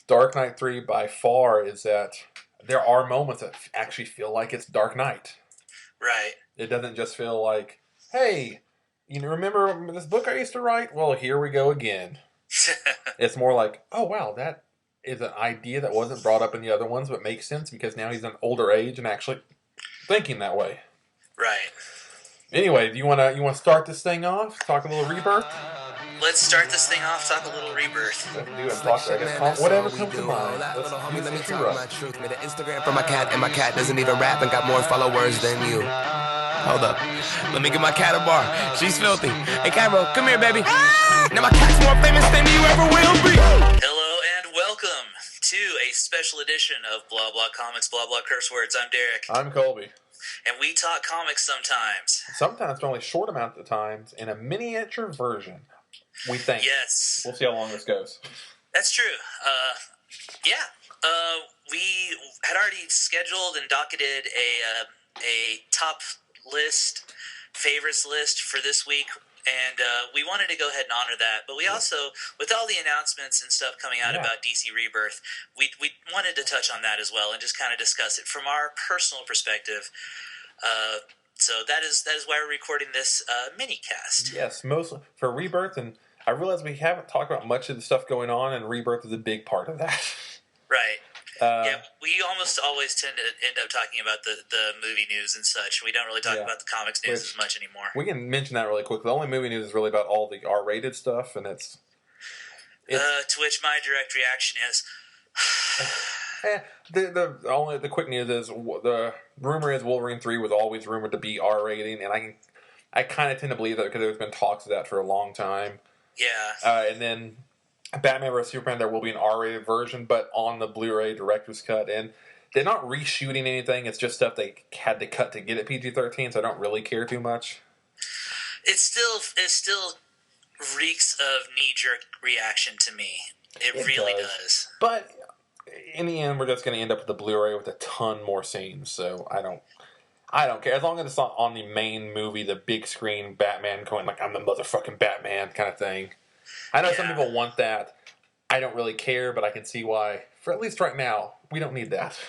Dark Knight 3 by far is that there are moments that actually feel like it's Dark Knight. Right. It doesn't just feel like, hey, remember this book I used to write? Well, here we go again. It's more like, oh, wow, that is an idea that wasn't brought up in the other ones, but makes sense because now he's an older age and actually thinking that way. Right. Anyway, do you want to start this thing off? Talk a little Rebirth? Let's start this thing off. Talk a little Rebirth. Let's do it. Talk, I guess, whatever comes to mind. Let's do Let me history talk right. my truth. Made an Instagram for my cat, and my cat doesn't even rap and got more followers than you. Hold up. Let me get my cat a bar. She's filthy. Hey, Cairo, come here, baby. Now my cat's more famous than you ever will be. Hello and welcome to a special edition of Blah Blah Comics, Blah Blah Curse Words. I'm Derek. I'm Colby. And we talk comics sometimes. Sometimes only short amount of times in a miniature version. We think. Yes. We'll see how long this goes. That's true. We had already scheduled and docketed a top list, favorites list for this week, and we wanted to go ahead and honor that. But we also, with all the announcements and stuff coming out about DC Rebirth, we wanted to touch on that as well and just kind of discuss it from our personal perspective. So that is why we're recording this mini cast. Yes, mostly for Rebirth, and I realize we haven't talked about much of the stuff going on, and Rebirth is a big part of that. Right. We almost always tend to end up talking about the movie news and such. We don't really talk about the comics news as much anymore. We can mention that really quick. The only movie news is really about all the R-rated stuff, and it's to which my direct reaction is... the quick news is the rumor is Wolverine 3 was always rumored to be R-rating, and I kind of tend to believe that because there's been talks of that for a long time. Yeah. And then Batman vs Superman, there will be an R-rated version, but on the Blu-ray director's cut, and they're not reshooting anything. It's just stuff they had to cut to get it PG-13, so I don't really care too much. It still reeks of knee-jerk reaction to me. It really does. But in the end, we're just going to end up with the Blu-ray with a ton more scenes, so I don't care. As long as it's not on the main movie, the big screen Batman going like, I'm the motherfucking Batman kind of thing. I know some people want that. I don't really care, but I can see why. For at least right now, we don't need that.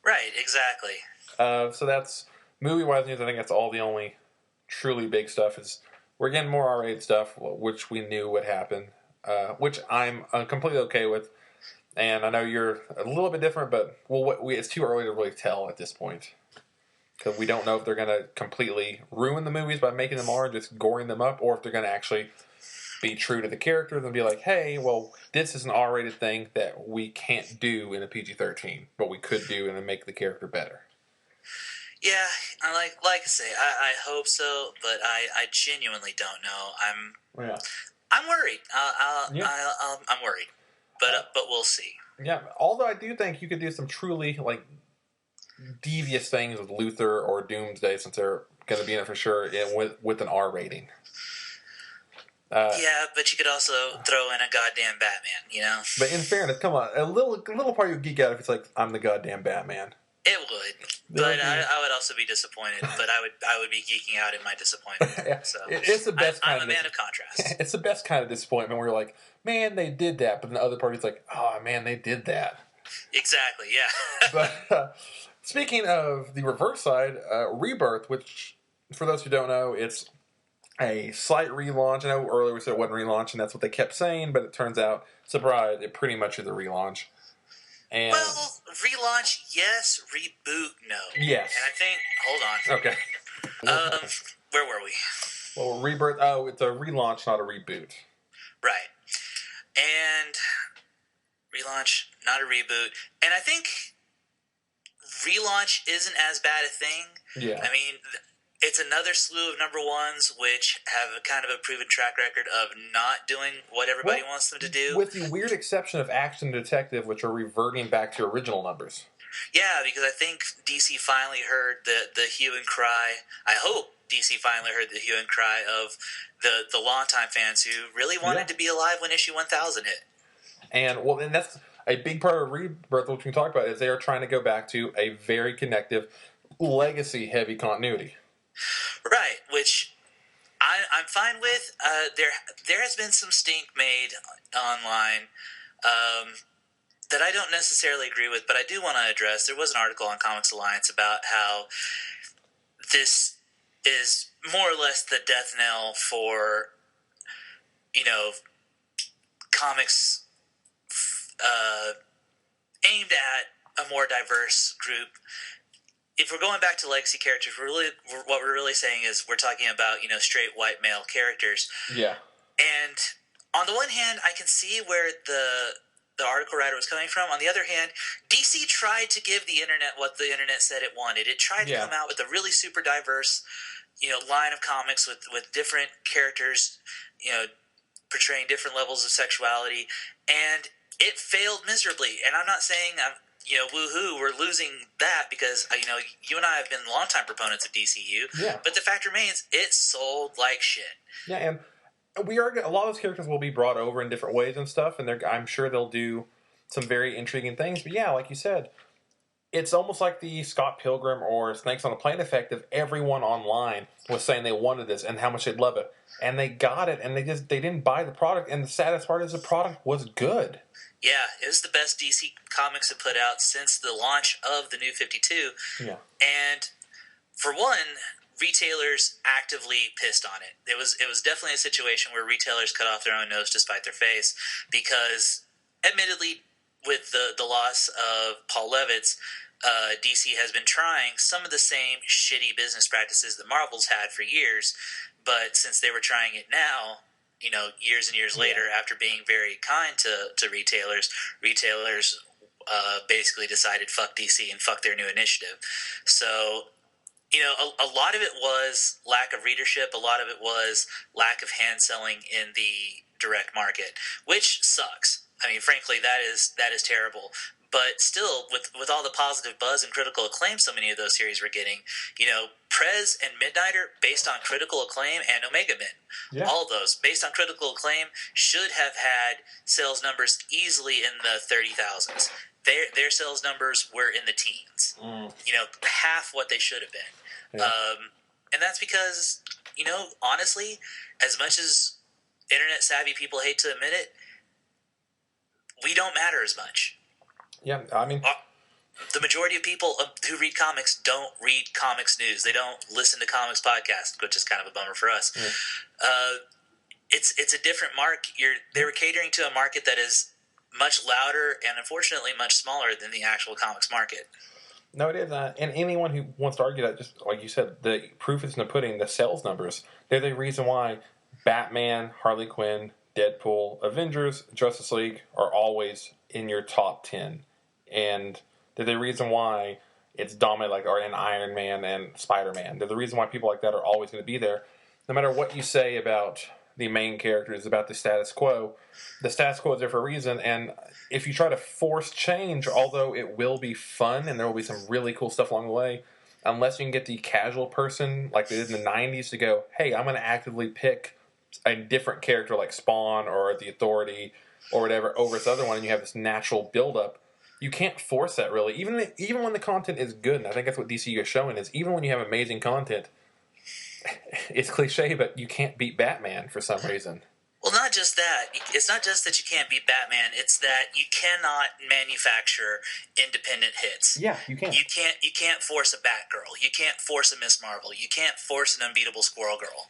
Right, exactly. So that's movie-wise news. I think that's all the only truly big stuff is we're getting more R-rated stuff, which we knew would happen, which I'm completely okay with. And I know you're a little bit different, but it's too early to really tell at this point. Because we don't know if they're going to completely ruin the movies by making them R, just goring them up, or if they're going to actually be true to the characters and be like, hey, well, this is an R-rated thing that we can't do in a PG-13, but we could do and then make the character better. Yeah, like I say, I hope so, but I genuinely don't know. I'm worried. I'm worried, but we'll see. Yeah, although I do think you could do some truly devious things with Luthor or Doomsday, since they're going to be in it for sure, with an R rating. Yeah, but you could also throw in a goddamn Batman, you know? But in fairness, come on, a little part of you would geek out if it's like, I'm the goddamn Batman. It would, but I would also be disappointed. But I would be geeking out in my disappointment. So it's the best. I'm a man of contrast. It's the best kind of disappointment where you're like, man, they did that, but the other party's like, oh man, they did that. Exactly. Yeah. But speaking of the reverse side, Rebirth, which for those who don't know, it's a slight relaunch. I know earlier we said it wasn't relaunch, and that's what they kept saying, but it turns out, surprise, it pretty much is a relaunch. And well, relaunch, yes. Reboot, no. Yes. And I think, hold on. Okay. Where were we? Well, Rebirth, it's a relaunch, not a reboot. Right. And relaunch, not a reboot. And I think relaunch isn't as bad a thing. Yeah. I mean, it's another slew of number ones which have a kind of a proven track record of not doing what everybody wants them to do. With the weird exception of Action Detective, which are reverting back to original numbers. Yeah, because I think DC finally heard the hue and cry. I hope DC finally heard the hue and cry of the longtime fans who really wanted to be alive when issue 1000 hit. And that's a big part of Rebirth, which we can talk about, is they are trying to go back to a very connective, legacy-heavy continuity. Right, which I'm fine with. There has been some stink made online. that I don't necessarily agree with, but I do want to address. There was an article on Comics Alliance about how this is more or less the death knell for, comics aimed at a more diverse group. If we're going back to legacy characters, what we're really saying is we're talking about, straight white male characters. Yeah. And on the one hand, I can see where the article writer was coming from. On the other hand, DC tried to give the internet what the internet said it wanted. It tried to come out with a really super diverse, line of comics with different characters, portraying different levels of sexuality, and it failed miserably. And I'm not saying woohoo, we're losing that because, you and I have been longtime proponents of DCU. Yeah. But the fact remains, it sold like shit. Yeah, and a lot of those characters will be brought over in different ways and stuff, and I'm sure they'll do some very intriguing things. But yeah, like you said, it's almost like the Scott Pilgrim or Snakes on a Plane effect of everyone online was saying they wanted this and how much they'd love it. And they got it, and they didn't buy the product. And the saddest part is the product was good. Yeah, it was the best DC Comics have put out since the launch of the New 52. Yeah. And for one, retailers actively pissed on it. It was definitely a situation where retailers cut off their own nose to spite their face because, admittedly, with the loss of Paul Levitz, DC has been trying some of the same shitty business practices that Marvel's had for years, but since they were trying it now, years and years later, after being very kind to retailers basically decided fuck DC and fuck their new initiative. So, a lot of it was lack of readership. A lot of it was lack of hand selling in the direct market, which sucks. I mean, frankly, that is terrible. But still, with all the positive buzz and critical acclaim so many of those series were getting, Prez and Midnighter, based on critical acclaim, and Omega Men, all of those, based on critical acclaim, should have had sales numbers easily in the 30,000s. Their sales numbers were in the teens. Half what they should have been. Yeah. And that's because, honestly, as much as internet-savvy people hate to admit it, we don't matter as much. Yeah, I mean, the majority of people who read comics don't read comics news. They don't listen to comics podcasts, which is kind of a bummer for us. Yeah. It's a different they were catering to a market that is much louder and unfortunately much smaller than the actual comics market. No, it is. And anyone who wants to argue that, just like you said, the proof is in the pudding. The sales numbers, they're the reason why Batman, Harley Quinn, Deadpool, Avengers, Justice League are always in your top 10. And they're the reason why it's dominant, and Iron Man and Spider-Man. They're the reason why people like that are always going to be there. No matter what you say about the main characters, about the status quo is there for a reason. And if you try to force change, although it will be fun and there will be some really cool stuff along the way, unless you can get the casual person, like they did in the 90s, to go, hey, I'm going to actively pick a different character like Spawn or the Authority or whatever over this other one, and you have this natural build-up, you can't force that really. Even when the content is good, and I think that's what DCU is showing, is even when you have amazing content, it's cliche, but you can't beat Batman for some reason. Well, not just that. It's not just that you can't beat Batman. It's that you cannot manufacture independent hits. Yeah, you can't. You can't force a Batgirl. You can't force a Miss Marvel. You can't force an unbeatable Squirrel Girl.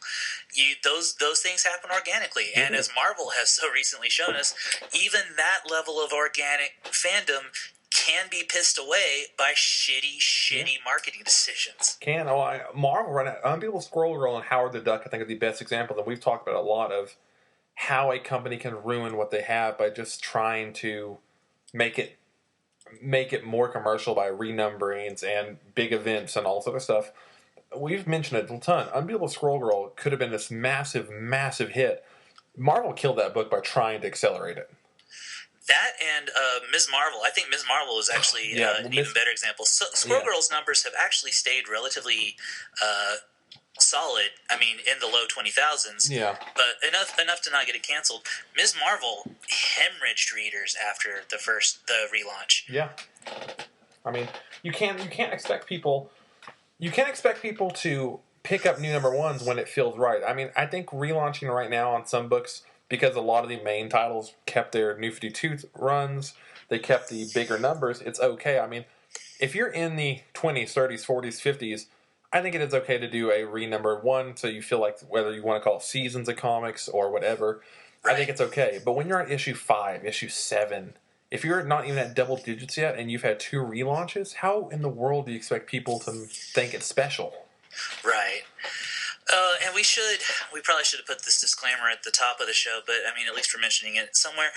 Those things happen organically. And as Marvel has so recently shown us, even that level of organic fandom can be pissed away by shitty marketing decisions. Marvel run out. Unbeatable Squirrel Girl and Howard the Duck, I think, are the best examples, and we've talked about a lot of how a company can ruin what they have by just trying to make it more commercial by renumberings and big events and all this other stuff. We've mentioned it a ton. Unbeatable Squirrel Girl could have been this massive, massive hit. Marvel killed that book by trying to accelerate it. That and Ms. Marvel. I think Ms. Marvel is actually an even better example. Squirrel Girl's numbers have actually stayed relatively solid. I mean, in the low 20,000s. Yeah. But enough to not get it canceled. Ms. Marvel hemorrhaged readers after the relaunch. Yeah. I mean, you can't expect people. You can't expect people to pick up new number ones when it feels right. I mean, I think relaunching right now on some books because a lot of the main titles kept their New 52 runs, they kept the bigger numbers, it's okay. I mean, if you're in the 20s, 30s, 40s, 50s, I think it is okay to do a renumbered one, so you feel like whether you want to call it seasons of comics or whatever, right. I think it's okay. But when you're at issue 5, issue 7, if you're not even at double digits yet and you've had 2 relaunches, how in the world do you expect people to think it's special? Right. And we probably should have put this disclaimer at the top of the show, but I mean, at least we're mentioning it somewhere.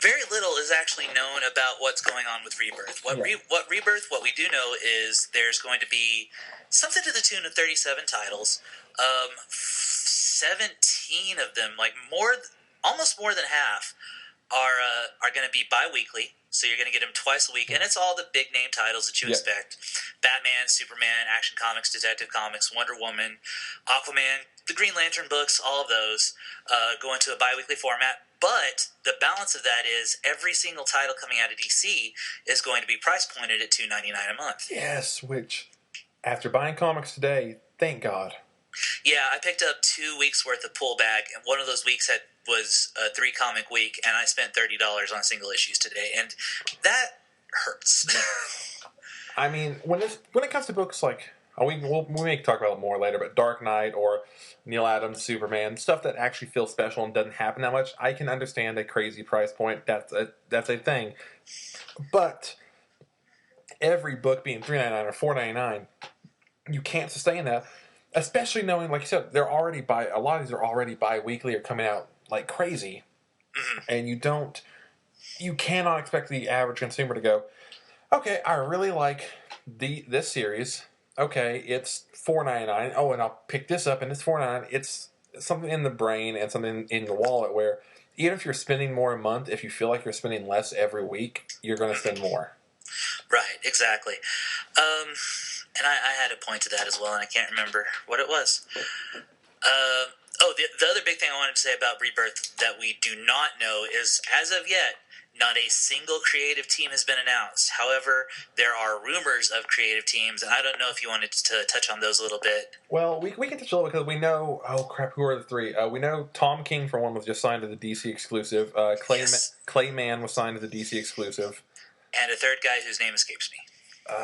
Very little is actually known about what's going on with Rebirth. What we do know is there's going to be something to the tune of 37 titles. 17 of them, almost more than half, are going to be bi-weekly. So you're going to get them twice a week, and it's all the big name titles that you expect: Batman, Superman, Action Comics, Detective Comics, Wonder Woman, Aquaman, the Green Lantern books. All of those go into a bi-weekly format. But the balance of that is every single title coming out of DC is going to be price pointed at $2.99 a month. Yes, which after buying comics today, thank God. Yeah, I picked up 2 weeks worth of pull bag, and one of those weeks was a 3-comic week, and I spent $30 on single issues today, and that hurts. I mean, when it comes to books like we may talk about it more later, but Dark Knight or Neil Adams' Superman, stuff that actually feels special and doesn't happen that much, I can understand a crazy price point. That's a thing, but every book being $3.99 or $4.99, you can't sustain that. Especially knowing, like you said, a lot of these are already bi-weekly or coming out like crazy, and you cannot expect the average consumer to go, okay, I really like this series. Okay, it's $4.99. Oh, and I'll pick this up, and it's $4.99. It's something in the brain and something in the wallet where even if you're spending more a month, if you feel like you're spending less every week, you're going to spend more. Right, exactly. And I had a point to that as well, and I can't remember what it was. The other big thing I wanted to say about Rebirth that we do not know is, as of yet, not a single creative team has been announced. However, there are rumors of creative teams, and I don't know if you wanted to touch on those a little bit. Well, we can touch a little because we know, who are the 3? We know Tom King, for one, was just signed to the DC exclusive. Clayman was signed to the DC exclusive. And a third guy whose name escapes me. Those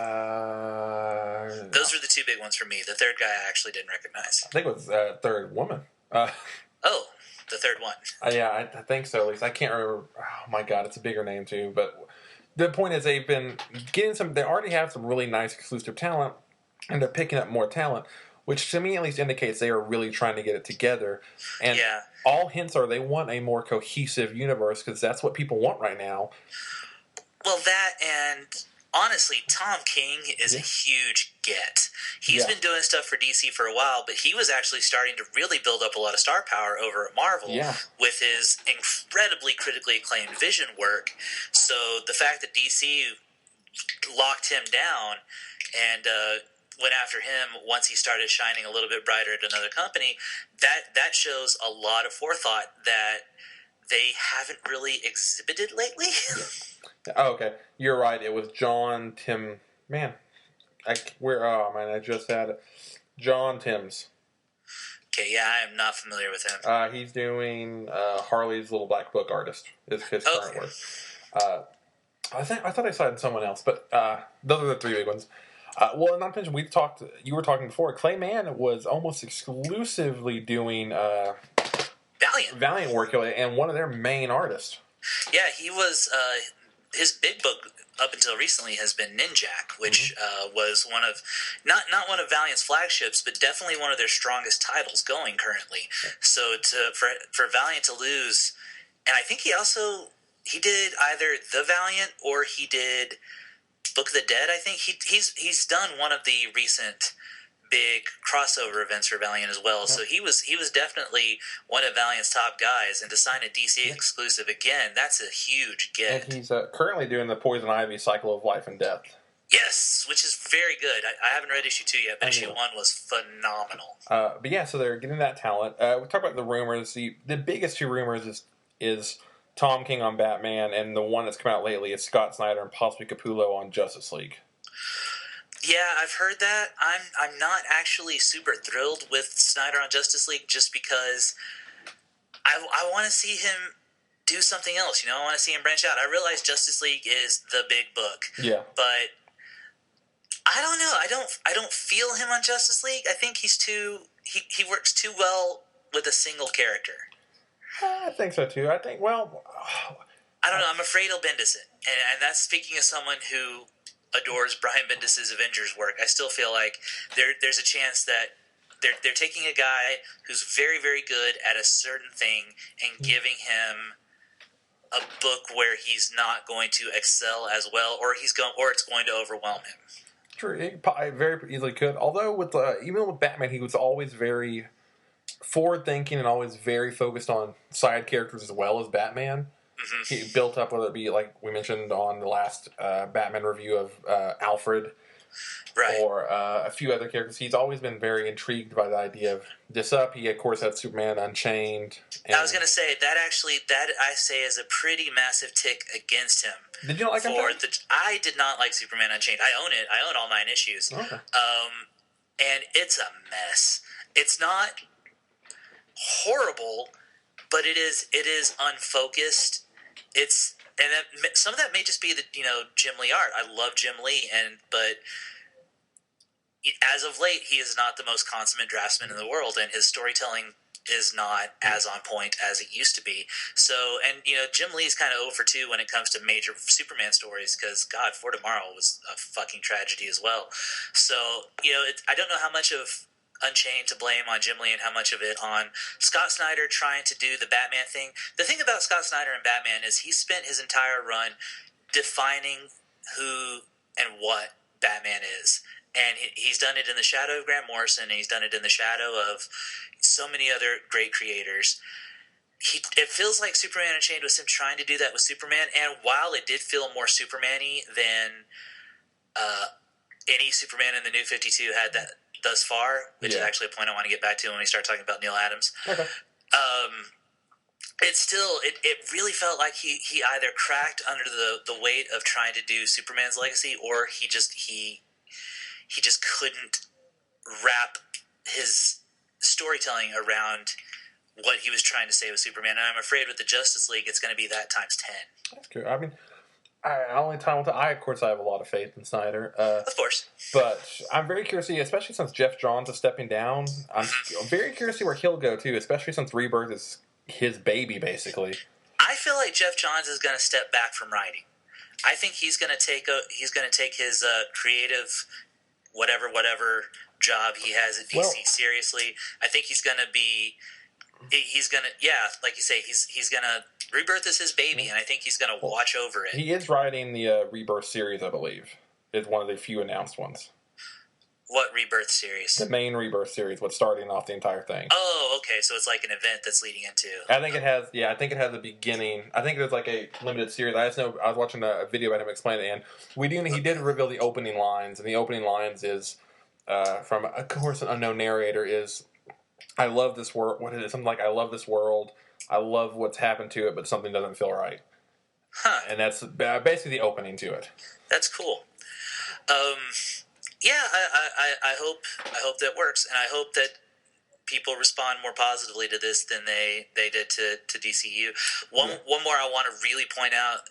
are the 2 big ones for me. The third guy I actually didn't recognize. I think it was third woman. The third one. Yeah, I think so. At least I can't remember. Oh my God, it's a bigger name too. But the point is, they've been getting some. They already have some really nice exclusive talent, and they're picking up more talent, which to me at least indicates they are really trying to get it together. And all hints are they want a more cohesive universe because that's what people want right now. Well, that and. Honestly, Tom King is a huge get. He's been doing stuff for DC for a while, but he was actually starting to really build up a lot of star power over at Marvel with his incredibly critically acclaimed Vision work. So the fact that DC locked him down and went after him once he started shining a little bit brighter at another company, that shows a lot of forethought that they haven't really exhibited lately. Oh, okay. You're right. It was John Tim. Man, I just had it. John Timms. Okay, yeah, I am not familiar with him. He's doing Harley's Little Black Book Artist. Is his current work. I thought I cited someone else, but those are the 3 big ones. Well, not to mention, you were talking before, Clayman was almost exclusively doing Valiant work, and one of their main artists. Yeah, he was. His big book up until recently has been Ninjak, which was one of not one of Valiant's flagships, but definitely one of their strongest titles going currently. So for Valiant to lose, and I think he did either The Valiant or he did Book of the Dead. I think he's done one of the recent big crossover events for Valiant as well. So he was definitely one of Valiant's top guys, and to sign a DC exclusive again, that's a huge get. And he's currently doing the Poison Ivy cycle of life and death. Yes, which is very good. I haven't read issue 2 yet, but issue 1 was phenomenal. But yeah, so they're getting that talent. We talk about the rumors. The biggest 2 rumors is Tom King on Batman, and the one that's come out lately is Scott Snyder and possibly Capullo on Justice League. Yeah, I've heard that. I'm not actually super thrilled with Snyder on Justice League just because I want to see him do something else. I want to see him branch out. I realize Justice League is the big book. Yeah. But I don't know. I don't feel him on Justice League. I think he's too. He works too well with a single character. I think so too. I think. Well, I don't know. I'm afraid he'll Bendis it, and that's speaking as someone who adores Brian Bendis' Avengers work. I still feel like there's a chance that they're taking a guy who's very, very good at a certain thing and giving him a book where he's not going to excel as well, or it's going to overwhelm him. True, he probably very easily could. Although even with Batman, he was always very forward-thinking and always very focused on side characters as well as Batman. Mm-hmm. He built up, whether it be like we mentioned on the last Batman review of Alfred, right, or a few other characters. He's always been very intrigued by the idea of this up. He, of course, had Superman Unchained. I was going to say, that I say is a pretty massive tick against him. Did you not like Unchained? I did not like Superman Unchained. I own it. I own all 9 issues. Okay. And it's a mess. It's not horrible, but it is unfocused. Some of that may just be the Jim Lee art. I love Jim Lee, but as of late, he is not the most consummate draftsman in the world, and his storytelling is not as on point as it used to be. So, and Jim Lee's kind of 0 for 2 when it comes to major Superman stories, because God, For Tomorrow was a fucking tragedy as well. So, I don't know how much of Unchained to blame on Jim Lee and how much of it on Scott Snyder trying to do the Batman thing. The thing about Scott Snyder and Batman is he spent his entire run defining who and what Batman is. And he's done it in the shadow of Grant Morrison, and he's done it in the shadow of so many other great creators. It feels like Superman Unchained was him trying to do that with Superman, and while it did feel more Superman-y than any Superman in the New 52 had that thus far, which is actually a point I want to get back to when we start talking about Neil Adams. Okay. It really felt like he either cracked under the weight of trying to do Superman's legacy, or he just couldn't wrap his storytelling around what he was trying to say with Superman. And I'm afraid with the Justice League, it's going to be that times 10. That's true. I mean, of course, I have a lot of faith in Snyder. Of course. But I'm very curious to see, especially since Jeff Johns is stepping down, I'm very curious to see where he'll go, too, especially since Rebirth is his baby, basically. I feel like Jeff Johns is going to step back from writing. I think he's going to take his creative whatever job he has at DC seriously. I think he's going to like you say, he's going to Rebirth is his baby, and I think he's going to watch over it. He is writing the Rebirth series, I believe. It's one of the few announced ones. What Rebirth series? The main Rebirth series, what's starting off the entire thing. Oh, okay, so it's like an event that's leading into... I think it has a beginning. I think there's like a limited series. I just know, I was watching a video about him explaining it, and he did reveal the opening lines, and the opening lines is, from, of course, an unknown narrator, is, I love this world, what is it, something like, I love this world, I love what's happened to it, but something doesn't feel right. Huh. And that's basically the opening to it. That's cool. Yeah, I hope that works, and I hope that people respond more positively to this than they did to DCU. One more I want to really point out,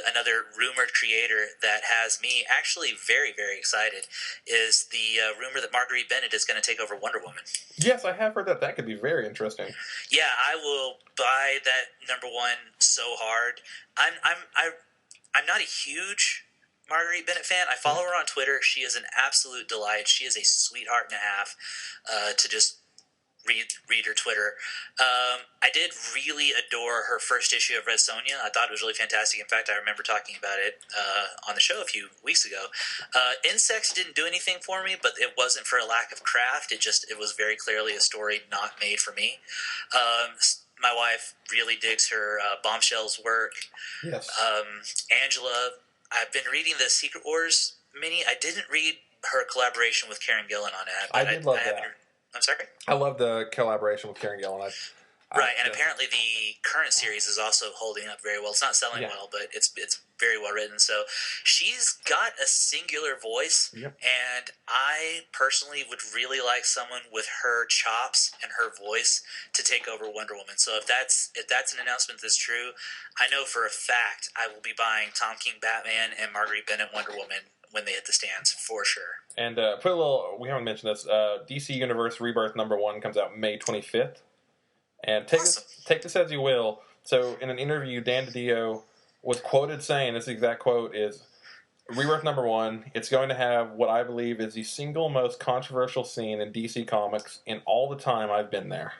another rumored creator that has me actually very, very excited is the rumor that Marguerite Bennett is going to take over Wonder Woman. Yes, I have heard that. That could be very interesting. Yeah, I will buy that #1 so hard. I'm not a huge Marguerite Bennett fan. I follow her on Twitter. She is an absolute delight. She is a sweetheart and a half to just read her Twitter. I did really adore her first issue of Red Sonja. I thought it was really fantastic. In fact, I remember talking about it on the show a few weeks ago. Insects didn't do anything for me, but it wasn't for a lack of craft. It was very clearly a story not made for me. My wife really digs her Bombshell's work. Yes. Angela, I've been reading the Secret Wars mini. I didn't read her collaboration with Karen Gillan on it. I did love that. I'm sorry? I love the collaboration with Karen Gillan. Right, and apparently the current series is also holding up very well. It's not selling well, but it's very well written. So she's got a singular voice, and I personally would really like someone with her chops and her voice to take over Wonder Woman. So if that's an announcement that's true, I know for a fact I will be buying Tom King Batman and Marguerite Bennett Wonder Woman when they hit the stands for sure. And put a little, we haven't mentioned this, DC Universe Rebirth #1 comes out May 25th. And take this as you will. So in an interview, Dan DiDio was quoted saying, this exact quote is, Rebirth #1, it's going to have what I believe is the single most controversial scene in DC Comics in all the time I've been there.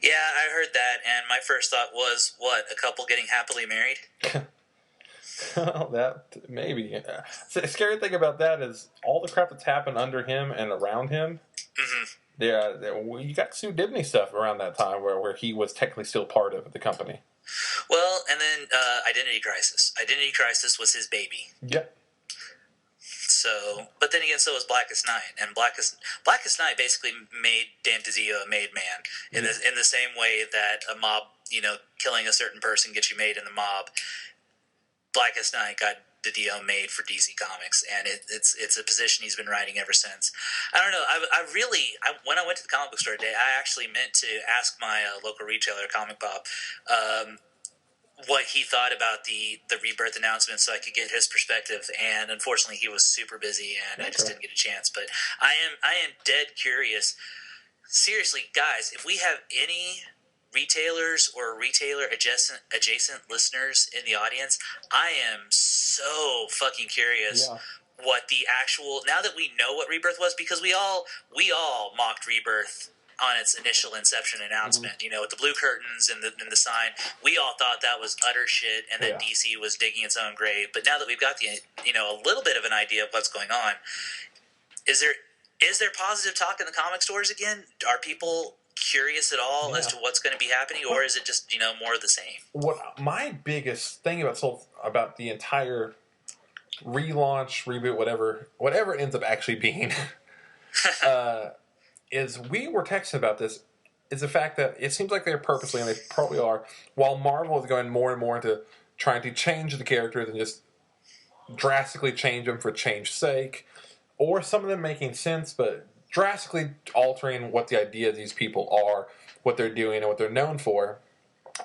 Yeah, I heard that, and my first thought was, what, a couple getting happily married? Well, that, maybe. So the scary thing about that is all the crap that's happened under him and around him. Mm-hmm. Yeah, you got Sue Dibney stuff around that time where he was technically still part of the company. Well, and then Identity Crisis. Identity Crisis was his baby. Yep. So, but then again, so was Blackest Night, and Blackest Night basically made Dan DiDio a made man in the same way that a mob, killing a certain person gets you made in the mob. Blackest Night got DiDio made for DC Comics, and it's a position he's been riding ever since. I don't know. I when I went to the comic book store today, I actually meant to ask my local retailer, Comic Pop, what he thought about the Rebirth announcement, so I could get his perspective. And unfortunately, he was super busy, and I just didn't get a chance. But I am dead curious. Seriously, guys, if we have any retailers or retailer adjacent listeners in the audience, I am so fucking curious what the actual, now that we know what Rebirth was, because we all mocked Rebirth on its initial inception announcement, with the blue curtains and the sign. We all thought that was utter shit and that DC was digging its own grave. But now that we've got the a little bit of an idea of what's going on, is there positive talk in the comic stores again? Are people curious at all as to what's going to be happening, or is it just more of the same? What my biggest thing about the entire relaunch, reboot, whatever it ends up actually being, is we were texting about this. Is the fact that it seems like they're purposely, and they probably are, while Marvel is going more and more into trying to change the characters and just drastically change them for change's sake, or some of them making sense, but drastically altering what the idea of these people are, what they're doing, and what they're known for,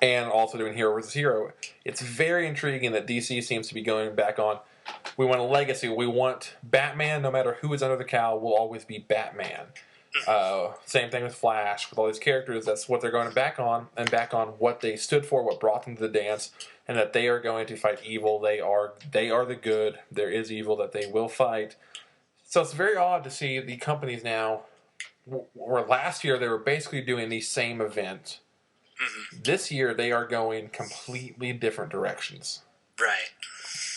and also doing hero versus hero. It's very intriguing that DC seems to be going back on, we want a legacy. We want Batman, no matter who is under the cowl, will always be Batman. Same thing with Flash, with all these characters. That's what they're going back on, and back on what they stood for, what brought them to the dance, and that they are going to fight evil. They are the good. There is evil that they will fight. So it's very odd to see the companies now, where last year they were basically doing the same event. Mm-hmm. This year they are going completely different directions. Right.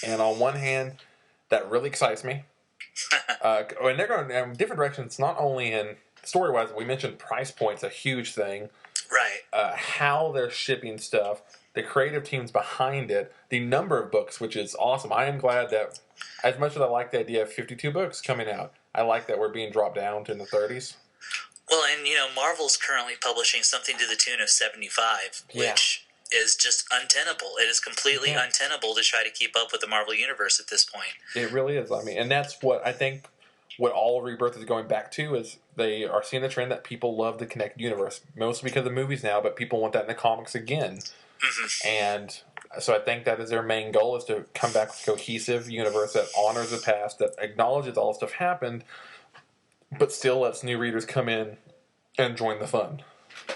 And on one hand, that really excites me. And they're going in different directions, not only in story-wise. We mentioned price point's a huge thing. Right. How they're shipping stuff, the creative teams behind it, the number of books, which is awesome. I am glad that, as much as I like the idea of 52 books coming out, I like that we're being dropped down to in the 30s. Well, and Marvel's currently publishing something to the tune of 75, which is just untenable. It is completely untenable to try to keep up with the Marvel Universe at this point. It really is. I mean, and that's what I think what all of Rebirth is going back to, is they are seeing the trend that people love the connected universe, mostly because of movies now, but people want that in the comics again. Mm-hmm. And so I think that is their main goal, is to come back with a cohesive universe that honors the past, that acknowledges all this stuff happened, but still lets new readers come in and join the fun.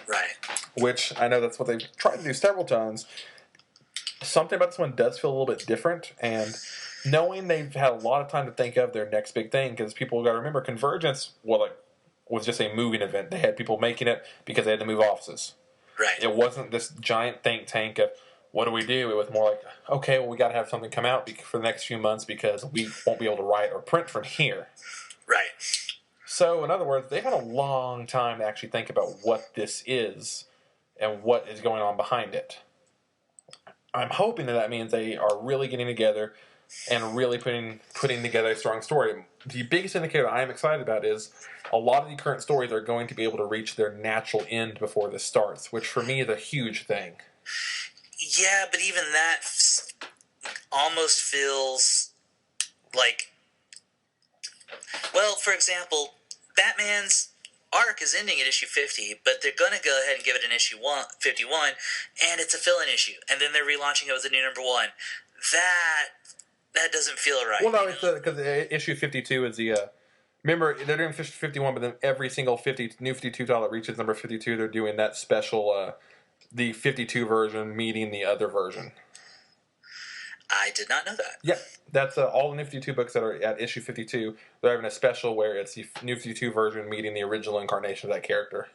Right. Which I know that's what they've tried to do several times. Something about this one does feel a little bit different, and knowing they've had a lot of time to think of their next big thing, because people got to remember, Convergence was just a moving event. They had people making it because they had to move offices. Right. It wasn't this giant think tank of, what do we do? It was more like, okay, well, we got to have something come out for the next few months because we won't be able to write or print from here. Right. So, in other words, they've had a long time to actually think about what this is and what is going on behind it. I'm hoping that means they are really getting together and really putting together a strong story. The biggest indicator I am excited about is a lot of the current stories are going to be able to reach their natural end before this starts, which for me is a huge thing. Yeah, but even that almost feels like... Well, for example, Batman's arc is ending at issue 50, but they're going to go ahead and give it an issue 51, and it's a fill-in issue, and then they're relaunching it with a new number 1. That doesn't feel right. Well, no, it's because issue 52 is the... remember, they're doing 51, but then every single new 52 title that reaches number 52, they're doing that special, the 52 version meeting the other version. I did not know that. Yeah, that's all the New 52 books that are at issue 52. They're having a special where it's the New 52 version meeting the original incarnation of that character.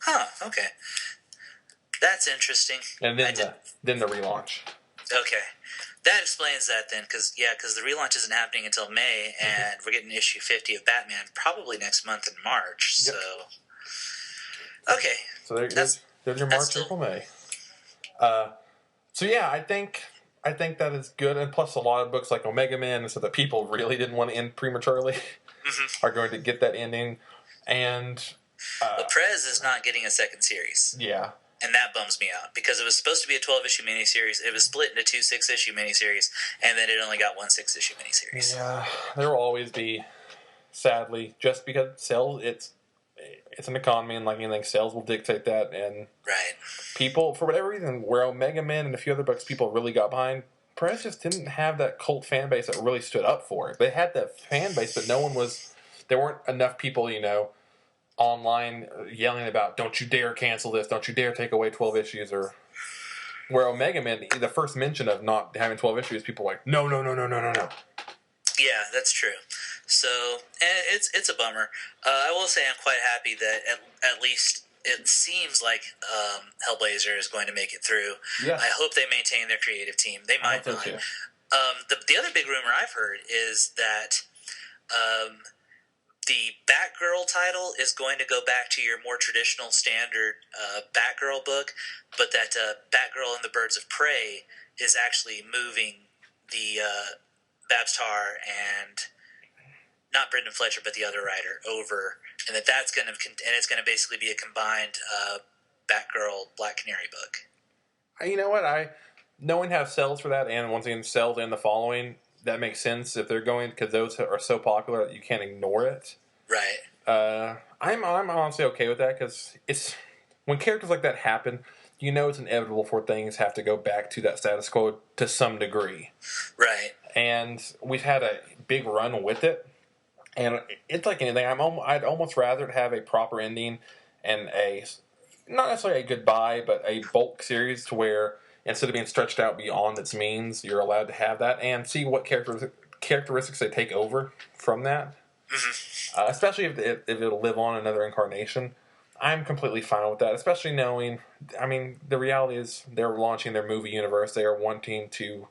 Huh, okay. That's interesting. And then the relaunch. Okay. That explains that then, because the relaunch isn't happening until May, and we're getting issue 50 of Batman probably next month in March, so... Yep. Okay. So there's your March, April, May. So yeah, I think that is good, and plus a lot of books like Omega Man, so that people really didn't want to end prematurely, are going to get that ending, and... but Prez is not getting a second series. Yeah. And that bums me out, because it was supposed to be a 12-issue miniseries. It was split into 2 6-issue miniseries, and then it only got 1 6-issue miniseries. Yeah, there will always be, sadly, just because sales, it's an economy, and like anything, sales will dictate that, and right. People, for whatever reason, where Omega Man and a few other books people really got behind, Press just didn't have that cult fan base that really stood up for it. They had that fan base, but there weren't enough people, online yelling about, don't you dare cancel this, don't you dare take away 12 issues, or where Omega Man, the first mention of not having 12 issues, people were like, no. Yeah, that's true. So, and it's a bummer. I will say I'm quite happy that at least it seems like Hellblazer is going to make it through. Yes. I hope they maintain their creative team. They might not. Too. The other big rumor I've heard is that the Batgirl title is going to go back to your more traditional standard Batgirl book, but that Batgirl and the Birds of Prey is actually moving the Babstar and not Brendan Fletcher, but the other writer over, and that's going to it's going to basically be a combined Batgirl Black Canary book. You know what? Knowing how sells for that, and once again sells and the following, that makes sense if they're going, because those are so popular that you can't ignore it. Right. I'm honestly okay with that, because it's when characters like that happen, it's inevitable for things have to go back to that status quo to some degree. Right. And we've had a big run with it, and it's like anything. I'd almost rather have a proper ending and not necessarily a goodbye, but a bulk series to where instead of being stretched out beyond its means, you're allowed to have that and see what characteristics they take over from that. Mm-hmm. Especially if it'll live on another incarnation. I'm completely fine with that, especially knowing, the reality is they're launching their movie universe. They are wanting to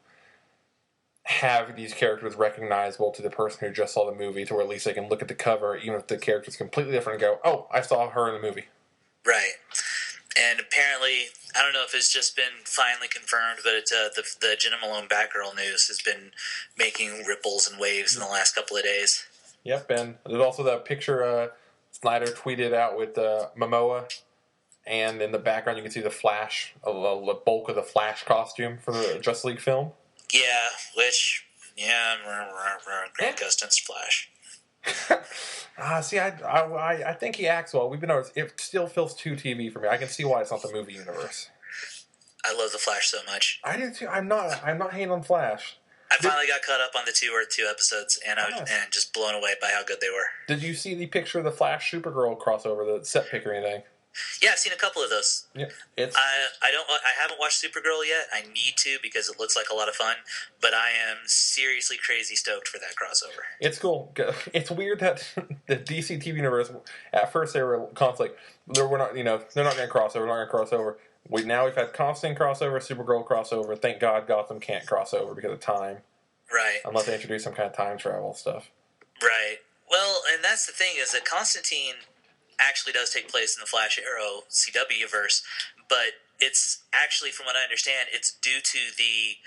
have these characters recognizable to the person who just saw the movie, to where at least they can look at the cover, even if the character's completely different, and go, oh, I saw her in the movie. Right. And apparently, I don't know if it's just been finally confirmed, but it's, the Jenna Malone Batgirl news has been making ripples and waves in the last couple of days. Yep, and there's also that picture Snyder tweeted out with Momoa, and in the background you can see the Flash, the bulk of the Flash costume for the Justice League film. Yeah, Grant Gustin's Flash. See, I think he acts well. We've been over. It still feels too TV for me. I can see why it's not the movie universe. I love the Flash so much. I do too. I'm not hating on Flash. I finally got caught up on the two episodes, and and just blown away by how good they were. Did you see the picture of the Flash Supergirl crossover, the set pick or anything? Yeah, I've seen a couple of those. Yeah, I haven't watched Supergirl yet. I need to, because it looks like a lot of fun. But I am seriously crazy stoked for that crossover. It's cool. It's weird that the DC TV universe, at first they were constantly like, we're not, they're not going to cross over. We're not going to cross over. We've had Constantine crossover, Supergirl crossover. Thank God Gotham can't cross over because of time. Right. Unless they introduce some kind of time travel stuff. Right. Well, and that's the thing, is that Constantine actually does take place in the Flash Arrow CW verse, but it's actually, from what I understand, it's due to the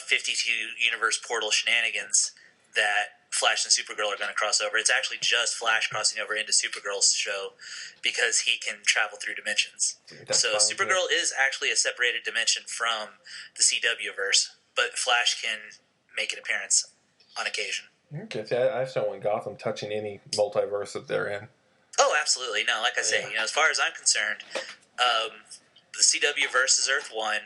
52 universe portal shenanigans that Flash and Supergirl are going to cross over. It's actually just Flash crossing over into Supergirl's show because he can travel through dimensions. So Supergirl is actually a separated dimension from the CW verse, but Flash can make an appearance on occasion. Okay, see, I just don't want Gotham touching any multiverse that they're in. Oh, absolutely. No, like I say, as far as I'm concerned, the CW verse is Earth 1.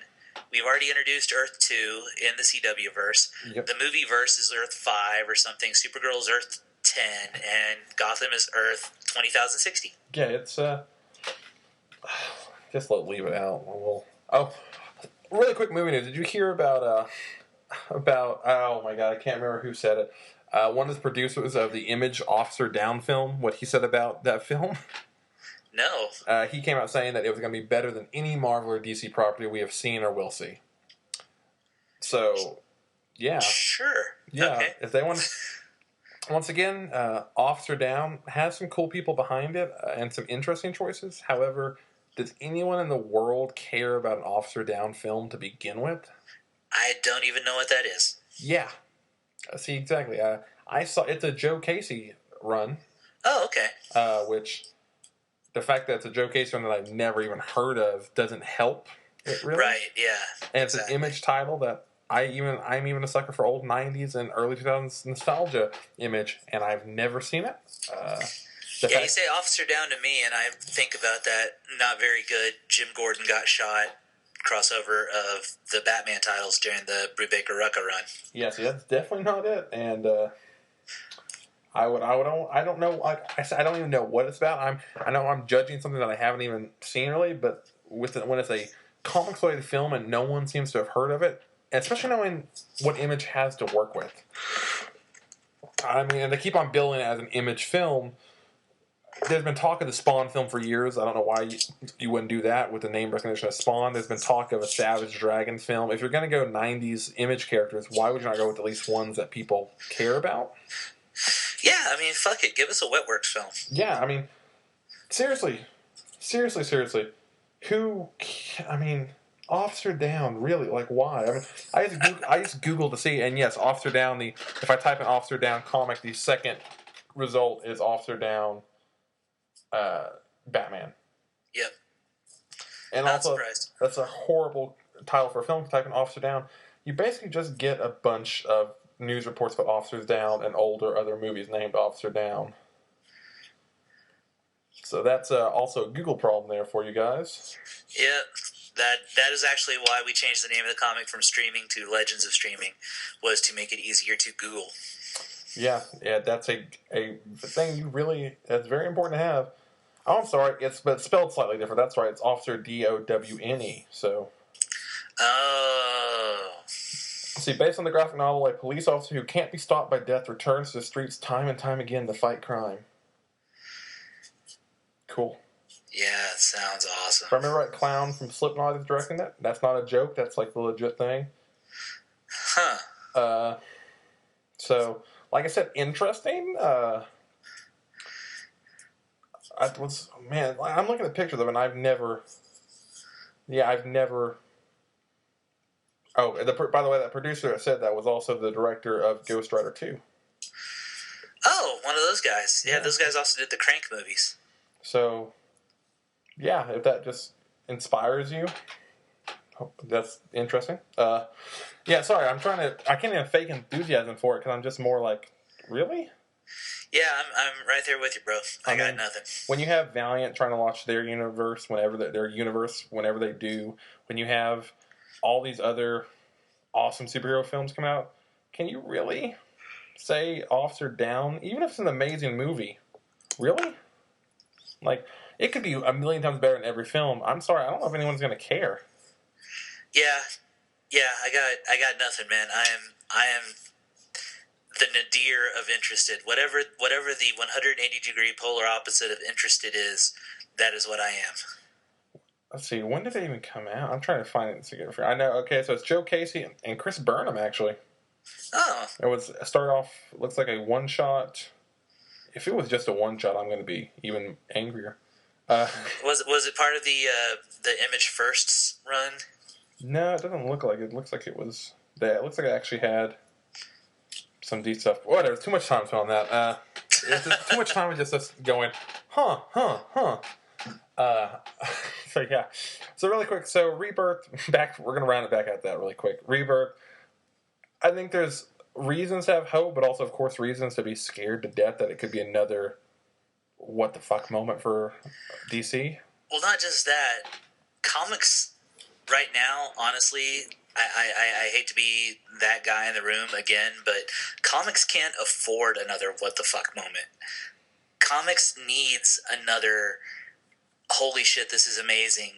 We've already introduced Earth 2 in the CW verse. Yep. The movie verse is Earth 5 or something. Supergirl is Earth 10, and Gotham is Earth 20,060. Yeah, it's just leave it out. Really quick movie news. Did you hear about oh my god, I can't remember who said it. One of the producers of the Image Officer Down film, what he said about that film. No. He came out saying that it was going to be better than any Marvel or DC property we have seen or will see. So, yeah. Sure. Yeah. Okay. If they want, once again, Officer Down has some cool people behind it and some interesting choices. However, does anyone in the world care about an Officer Down film to begin with? I don't even know what that is. Yeah. See, exactly. I saw it's a Joe Casey run. Oh, okay. Which the fact that it's a Joe Casey one that I've never even heard of doesn't help it really. Right. Yeah. And it's an Image title that I'm even a sucker for old '90s and early 2000s nostalgia Image, and I've never seen it. You say Officer Down to me, and I think about that not very good Jim Gordon got shot crossover of the Batman titles during the Brubaker Rucka run. Yeah, see, that's definitely not it. And I don't know. I don't even know what it's about. I know I'm judging something that I haven't even seen really, but when it's a comics related film and no one seems to have heard of it, especially knowing what Image has to work with. I mean, and they keep on billing it as an Image film. There's been talk of the Spawn film for years. I don't know why you wouldn't do that with the name recognition of Spawn. There's been talk of a Savage Dragon film. If you're going to go 90s Image characters, why would you not go with at least ones that people care about? Yeah, I mean, fuck it. Give us a Wetworks film. Yeah, I mean, seriously. Officer Down, really? Like, why? I mean, I just Googled to see, and yes, Officer Down, if I type in Officer Down comic, the second result is Officer Down Batman. Yep. And Not also, surprised. That's a horrible title for a film. Type in Officer Down. You basically just get a bunch of news reports about Officers Down and older other movies named Officer Down. So that's also a Google problem there for you guys. Yep. That is actually why we changed the name of the comic from Streaming to Legends of Streaming, was to make it easier to Google. Yeah, that's a thing that's very important to have. Oh, I'm sorry, but it's spelled slightly different. That's right, it's Officer Downe. So. Oh. See, based on the graphic novel, a police officer who can't be stopped by death returns to the streets time and time again to fight crime. Cool. Yeah, it sounds awesome. If I remember right, Clown from Slipknot is directing that. That's not a joke. That's like the legit thing. Huh. So, like I said, interesting. I'm looking at pictures of it, and I've never. Oh, by the way, that producer that said that was also the director of Ghost Rider 2. Oh, one of those guys. Yeah, those guys also did the Crank movies. So, yeah, if that just inspires you, that's interesting. Yeah, sorry, I can't even fake enthusiasm for it because I'm just more like, really? Yeah, I'm right there with you, bro. I got nothing. When you have Valiant trying to launch their universe whenever they do, when you have all these other awesome superhero films come out, can you really say Officer Down, even if it's an amazing movie? Really? Like, it could be a million times better in every film. I'm sorry, I don't know if anyone's going to care. Yeah, I got nothing, man. I am the nadir of interested. Whatever the 180-degree polar opposite of interested is, that is what I am. Let's see, when did they even come out? I'm trying to find it. I know, okay, so it's Joe Casey and Chris Burnham, actually. Oh. It started off, looks like a one-shot. If it was just a one-shot, I'm going to be even angrier. Was it part of the Image Firsts run? No, it doesn't look like it. It looks like it was that. It looks like it actually had some deep stuff. Whatever. Too much time spent on that. It's just too much time with just us going, huh. So yeah. So really quick. So Rebirth. We're gonna round it back at that really quick. Rebirth. I think there's reasons to have hope, but also, of course, reasons to be scared to death that it could be another what the fuck moment for DC. Well, not just that. Comics right now, honestly, I hate to be that guy in the room again, but comics can't afford another what the fuck moment. Comics needs another holy shit, this is amazing.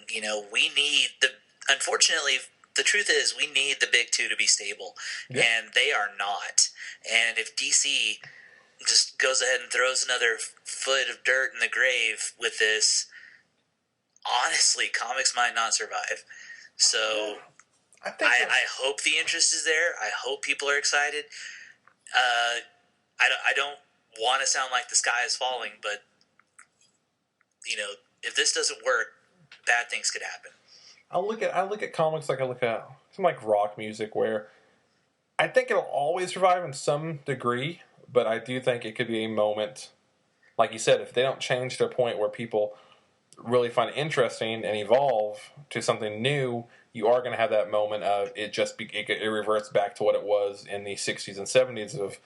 We need unfortunately, the truth is we need the big two to be stable, and they are not. And if DC just goes ahead and throws another foot of dirt in the grave with this, honestly, comics might not survive. So I hope the interest is there. I hope people are excited. I don't want to sound like the sky is falling, but if this doesn't work, bad things could happen. I look at comics like I look at some like rock music, where I think it'll always survive in some degree, but I do think it could be a moment, like you said, if they don't change to a point where people really find it interesting and evolve to something new, you are going to have that moment of it reverts back to what it was in the 60s and 70s of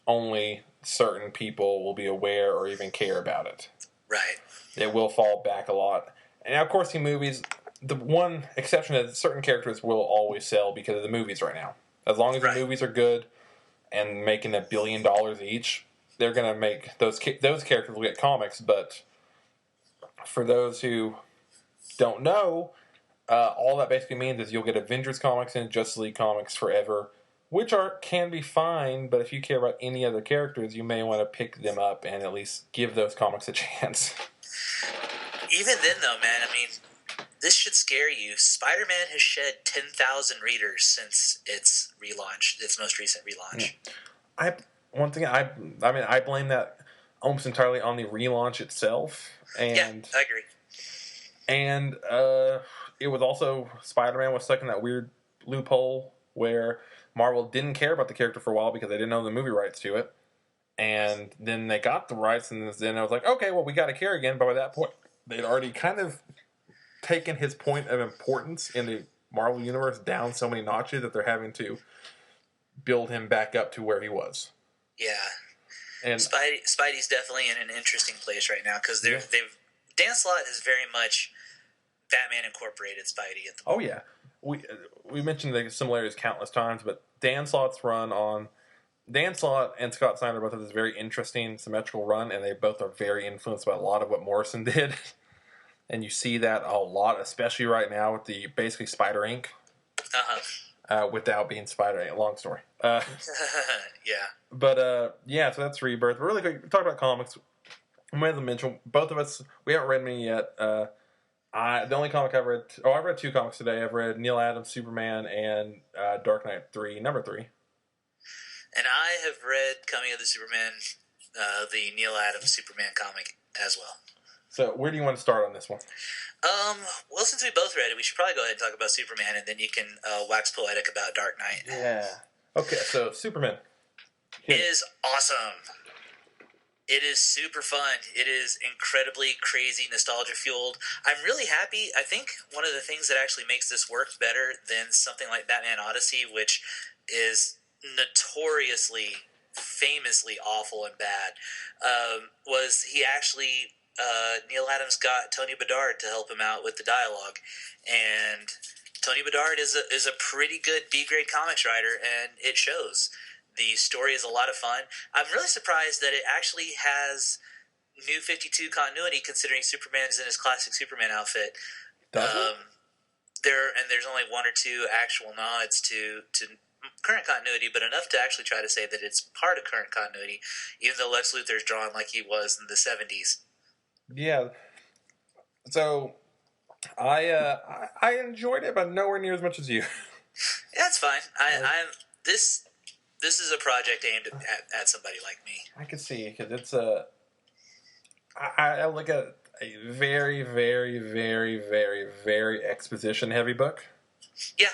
only certain people will be aware or even care about it. Right. It will fall back a lot. And of course, in movies, the one exception is certain characters will always sell because of the movies right now. As long as the movies are good and making $1 billion each, they're going to make those characters will get comics. But for those who don't know, all that basically means is you'll get Avengers comics and Justice League comics forever, which can be fine. But if you care about any other characters, you may want to pick them up and at least give those comics a chance. Even then, though, man, I mean, this should scare you. Spider-Man has shed 10,000 readers since its relaunch, its most recent relaunch. I blame that almost entirely on the relaunch itself. And, yeah, I agree. And it was also, Spider-Man was stuck in that weird loophole where Marvel didn't care about the character for a while because they didn't own the movie rights to it. And then they got the rights, and then I was like, okay, well, we got to care again. But by that point, they'd already kind of taken his point of importance in the Marvel Universe down so many notches that they're having to build him back up to where he was. Yeah. And Spidey's definitely in an interesting place right now because Dan Slott is very much Batman Incorporated Spidey at the moment. Oh, yeah. We mentioned the similarities countless times, but Dan Slott and Scott Snyder both have this very interesting symmetrical run, and they both are very influenced by a lot of what Morrison did. And you see that a lot, especially right now with the basically Spider Inc. Without being Spider Inc. Long story. Yeah. But so that's Rebirth. Really quick, we talked about comics. I might have mentioned both of us. We haven't read many yet. The only comic I've read. I've read 2 comics today. I've read Neil Adams' Superman and Dark Knight 3, number 3. And I have read Coming of the Superman, the Neil Adams Superman comic as well. So where do you want to start on this one? Well, since we both read it, we should probably go ahead and talk about Superman, and then you can wax poetic about Dark Knight. Yeah. Okay, so Superman. It is awesome. It is super fun. It is incredibly crazy, nostalgia-fueled. I'm really happy. I think one of the things that actually makes this work better than something like Batman Odyssey, which is notoriously, famously awful and bad, was he actually... Neil Adams got Tony Bedard to help him out with the dialogue, and Tony Bedard is a pretty good B-grade comics writer, and it shows. The story is a lot of fun. I'm really surprised that it actually has New 52 continuity, considering Superman's in his classic Superman outfit. There's only 1 or 2 actual nods to current continuity, but enough to actually try to say that it's part of current continuity, even though Lex Luthor's drawn like he was in the 70s. Yeah, so I enjoyed it, but nowhere near as much as you. That's fine. This is a project aimed at somebody like me. I can see because it's I look at a very, very, very, very, very exposition-heavy book. Yeah.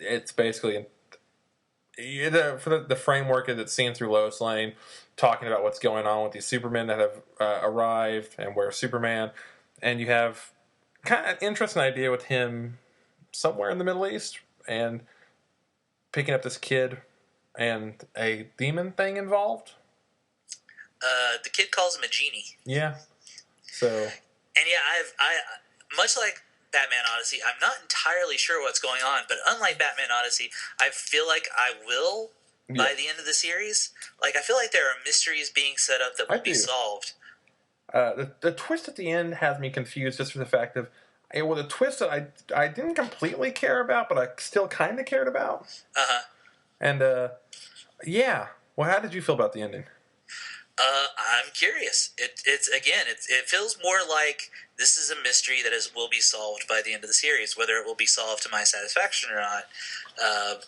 It's basically for the framework is it's seen through Lois Lane, talking about what's going on with these Supermen that have arrived and where Superman, and you have kind of an interesting idea with him somewhere in the Middle East and picking up this kid and a demon thing involved. The kid calls him a genie. Yeah. So. And yeah, I much like Batman Odyssey, I'm not entirely sure what's going on, but unlike Batman Odyssey, I feel like I will by the end of the series. Like, I feel like there are mysteries being set up that will be solved. The twist at the end has me confused just for the fact of, well, the twist that I didn't completely care about, but I still kind of cared about. And, yeah. Well, how did you feel about the ending? I'm curious. It feels more like this is a mystery that will be solved by the end of the series. Whether it will be solved to my satisfaction or not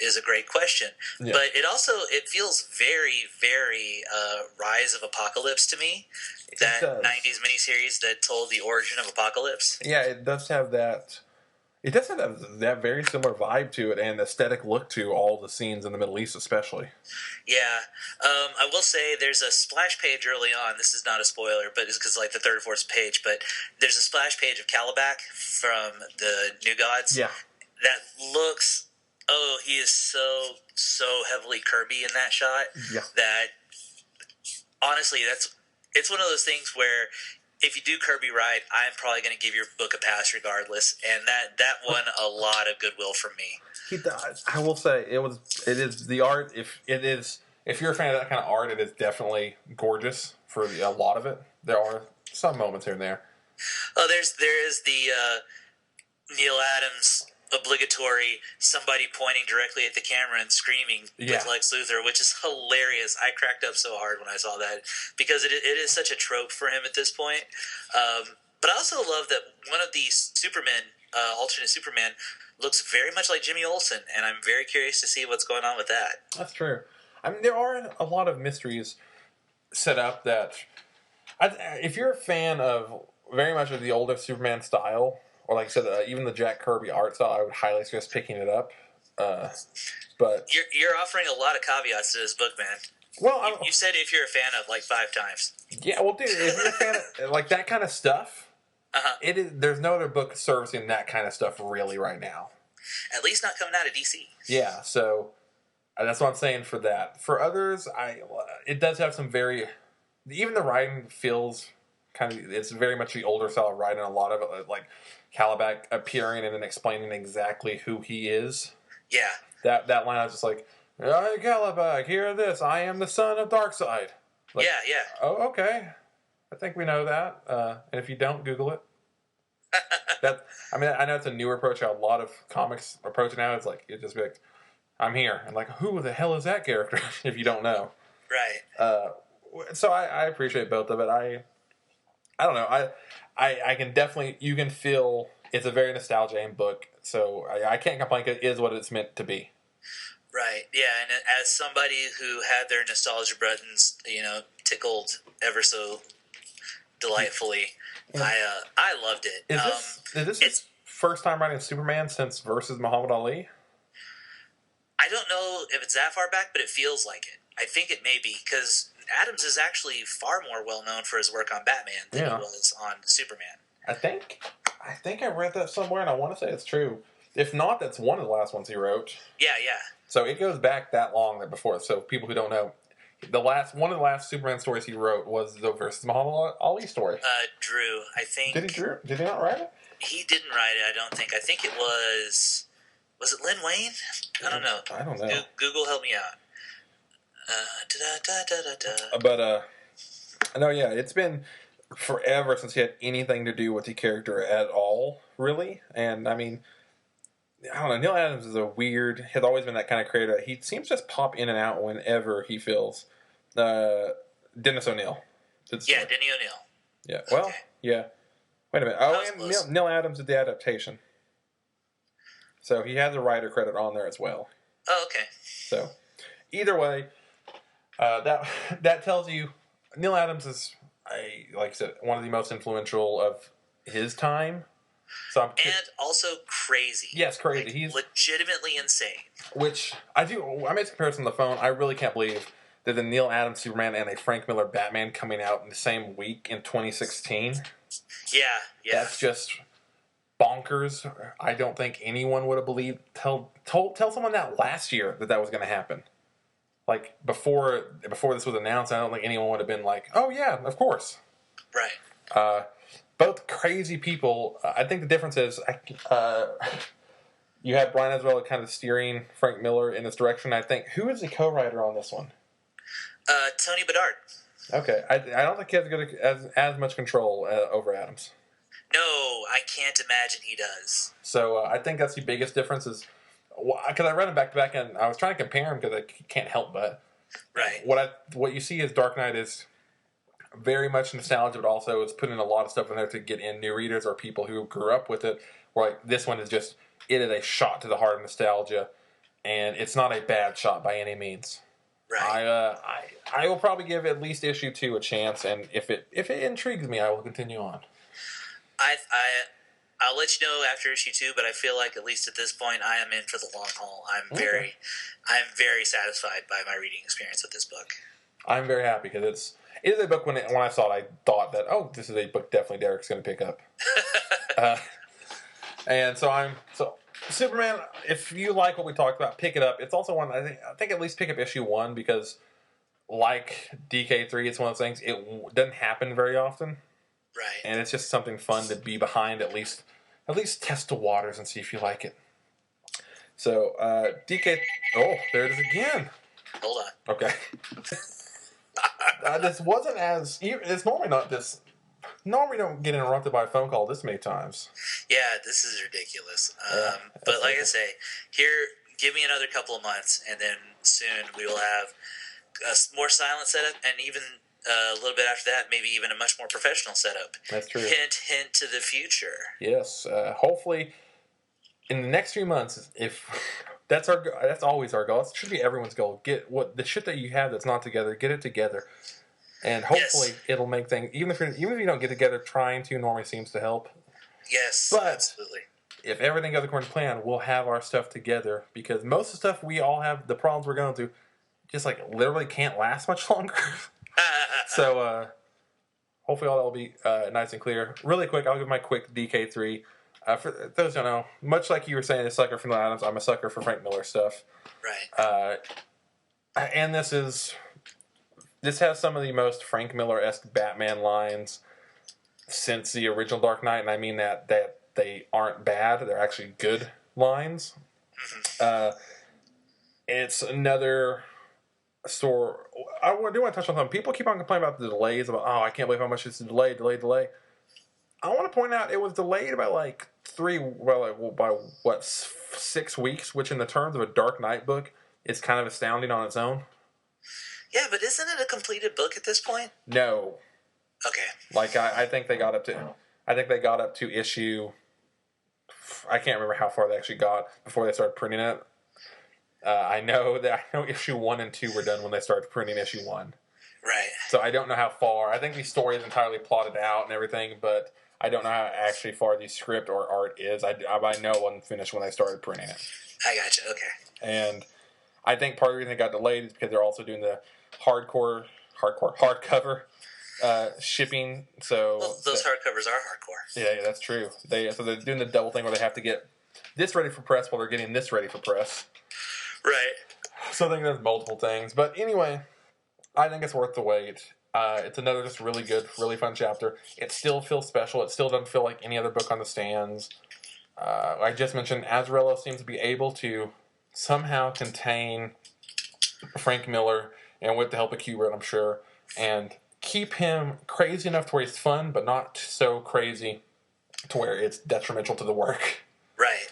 is a great question. Yeah. But it feels very, very Rise of Apocalypse to me. That 90s miniseries that told the origin of Apocalypse. Yeah, it does have that. It does have that very similar vibe to it and aesthetic look to all the scenes in the Middle East, especially. Yeah. I will say there's a splash page early on. This is not a spoiler, but it's because like the third or fourth page. But there's a splash page of Calabac from the New Gods. Yeah. That looks. Oh, he is so heavily Kirby in that shot. Yeah. That honestly, it's one of those things where, if you do Kirby right, I'm probably going to give your book a pass regardless, and that won a lot of goodwill from me. He does. I will say it is the art. If you're a fan of that kind of art, it is definitely gorgeous for a lot of it. There are some moments here and there. Oh, there is the Neil Adams obligatory somebody pointing directly at the camera and screaming with Lex Luthor, which is hilarious. I cracked up so hard when I saw that because it is such a trope for him at this point. But I also love that one of the Supermen, alternate Superman, looks very much like Jimmy Olsen, and I'm very curious to see what's going on with that. That's true. I mean, there are a lot of mysteries set up that, if you're a fan of very much of the older Superman style, or like I said, even the Jack Kirby art style, I would highly suggest picking it up. But you're offering a lot of caveats to this book, man. Well, you said if you're a fan of like 5 times. Yeah, well, dude, if you're a fan of like that kind of stuff, there's no other book servicing that kind of stuff really right now. At least not coming out of DC. Yeah, so that's what I'm saying for that. For others, it does have some even the writing feels kind of, it's very much the older style of writing. A lot of it, like Calabac appearing and then explaining exactly who he is. Yeah. That line, I was just like, "Hey, Calabac, hear this. I am the son of Darkseid." Like, yeah. Oh, okay. I think we know that. And if you don't, Google it. I know it's a newer approach. How a lot of comics approach it now. It's like, it just be like, I'm here. And like, who the hell is that character? If you don't know. Right. So I appreciate both of it. I don't know. I can definitely, you can feel it's a very nostalgia book. So I can't complain. It is what it's meant to be. Right. Yeah. And as somebody who had their nostalgia buttons, tickled ever so delightfully, I loved it. Is this his first time writing Superman since versus Muhammad Ali? I don't know if it's that far back, but it feels like it. I think it may be, because Adams is actually far more well known for his work on Batman than he was on Superman. I think I read that somewhere, and I want to say it's true. If not, that's one of the last ones he wrote. Yeah. So it goes back that long before. So people who don't know, one of the last Superman stories he wrote was the versus Muhammad Ali story. Drew, I think. Did he not write it? He didn't write it, I don't think. I think it was it Lin Wayne? I don't know. I don't know. Google, help me out. But no, yeah, it's been forever since he had anything to do with the character at all, really. And I mean, I don't know. Neil Adams is has always been that kind of creator. He seems to just pop in and out whenever he feels. Dennis O'Neil. Yeah, Denny O'Neil. Yeah. Well, okay. Yeah. Wait a minute. Oh, and Neil Adams did the adaptation. So he has a writer credit on there as well. Oh, okay. So, either way, that tells you Neil Adams is. like I said, one of the most influential of his time. So and also crazy. Yes, crazy. Like, He's legitimately insane. Which I made a comparison on the phone. I really can't believe that the Neil Adams Superman and a Frank Miller Batman coming out in the same week in 2016. Yeah. That's just bonkers. I don't think anyone would have believed. Tell someone that last year that was going to happen. Like before this was announced, I don't think anyone would have been like, "Oh yeah, of course." Right. Both crazy people. I think the difference is, you had Brian Azzarello kind of steering Frank Miller in this direction. I think who is the co-writer on this one? Tony Bedard. Okay, I don't think he has as much control over Adams. No, I can't imagine he does. So I think that's the biggest difference is because I read him back to back and I was trying to compare him because I can't help but. Right. What you see is Dark Knight is very much nostalgia, but also it's putting a lot of stuff in there to get in new readers or people who grew up with it. Where like this one is just it is a shot to the heart of nostalgia, and it's not a bad shot by any means. Right. I will probably give at least issue 2 a chance, and if it intrigues me, I will continue on. I'll let you know after issue 2, but I feel like at least at this point I am in for the long haul. I'm very satisfied by my reading experience with this book. I'm very happy because it is a book when I saw it, I thought that this is a book definitely Derek's going to pick up. And so Superman. If you like what we talked about, pick it up. It's also one I think at least pick up issue 1 because like DK3, it's one of those things it doesn't happen very often. Right. And it's just something fun to be behind, at least test the waters and see if you like it. So, DK... Oh, there it is again. Hold on. Okay. This wasn't as... It's normally not this... Normally we don't get interrupted by a phone call this many times. Yeah, this is ridiculous. But like okay. I say, here, give me another couple of months, and then soon we will have a more silent setup, and even... a little bit after that, maybe even a much more professional setup. That's true. Hint to the future. Yes. Hopefully, in the next few months, if that's always our goal. It should be everyone's goal. Get the shit that you have that's not together. Get it together, and hopefully it'll make things. Even if you don't get together, trying to normally seems to help. Yes, but absolutely. If everything goes according to plan, we'll have our stuff together because most of the stuff we all have, the problems we're going through, just like literally can't last much longer. So, hopefully all that will be nice and clear. Really quick, I'll give my quick DK3. For those who don't know, much like you were saying, a sucker for Neil Adams, I'm a sucker for Frank Miller stuff. Right. And this has some of the most Frank Miller-esque Batman lines since the original Dark Knight, and I mean that they aren't bad; they're actually good lines. It's another story. I do want to touch on something. People keep on complaining about the delays. About I can't believe how much it's delayed. I want to point out it was delayed by like 6 weeks, which in the terms of a Dark Knight book is kind of astounding on its own. Yeah, but isn't it a completed book at this point? No. Okay. Like I think they got up to issue. I can't remember how far they actually got before they started printing it. I know issue 1 and 2 were done when they started printing issue 1. Right. So I don't know how far. I think the story is entirely plotted out and everything, but I don't know how actually far the script or art is. I know it wasn't finished when they started printing it. I gotcha. Okay. And I think part of the reason it got delayed is because they're also doing the hardcover shipping. So those hardcovers are hardcore. Yeah, that's true. They're doing the double thing where they have to get this ready for press while they're getting this ready for press. Right. So I think there's multiple things. But anyway, I think it's worth the wait. It's another just really good, really fun chapter. It still feels special. It still doesn't feel like any other book on the stands. I just mentioned Azzarello seems to be able to somehow contain Frank Miller, and with the help of Kubert, I'm sure, and keep him crazy enough to where he's fun, but not so crazy to where it's detrimental to the work. Right.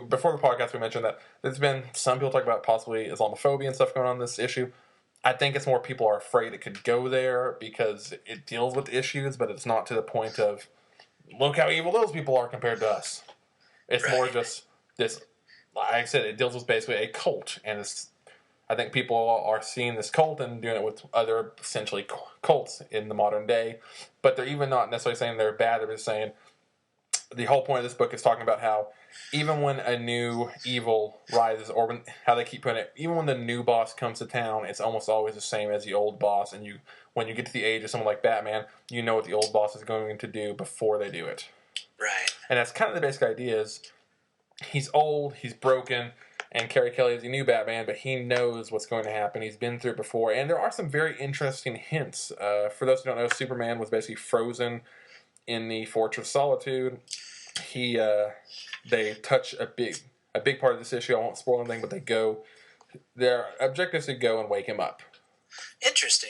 Before the podcast, we mentioned that there's been some people talk about possibly Islamophobia and stuff going on in this issue. I think it's more people are afraid it could go there because it deals with issues, but it's not to the point of, look how evil those people are compared to us. It's more just this, like I said, it deals with basically a cult, and I think people are seeing this cult and doing it with other essentially cults in the modern day, but they're even not necessarily saying they're bad. They're just saying the whole point of this book is talking about how even when a new evil rises, or how they keep putting it, even when the new boss comes to town, it's almost always the same as the old boss. And when you get to the age of someone like Batman, you know what the old boss is going to do before they do it. Right. And that's kind of the basic idea is he's old, he's broken, and Carrie Kelly is a new Batman, but he knows what's going to happen. He's been through it before. And there are some very interesting hints. For those who don't know, Superman was basically frozen in the Fortress of Solitude. They touch a big part of this issue. I won't spoil anything, but their objective is to go and wake him up. Interesting.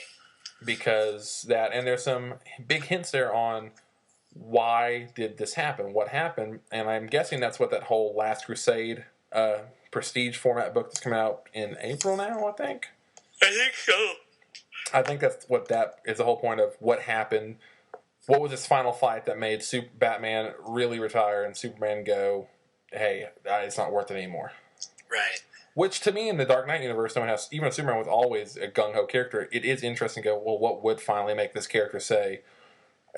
And there's some big hints there on why did this happen, what happened, and I'm guessing that's what that whole Last Crusade prestige format book that's coming out in April now, I think. I think so. I think that's what that is, the whole point of what happened. What was this final fight that made Batman really retire and Superman go, hey, it's not worth it anymore? Right. Which, to me, in the Dark Knight universe, even Superman was always a gung-ho character. It is interesting to go, well, what would finally make this character say,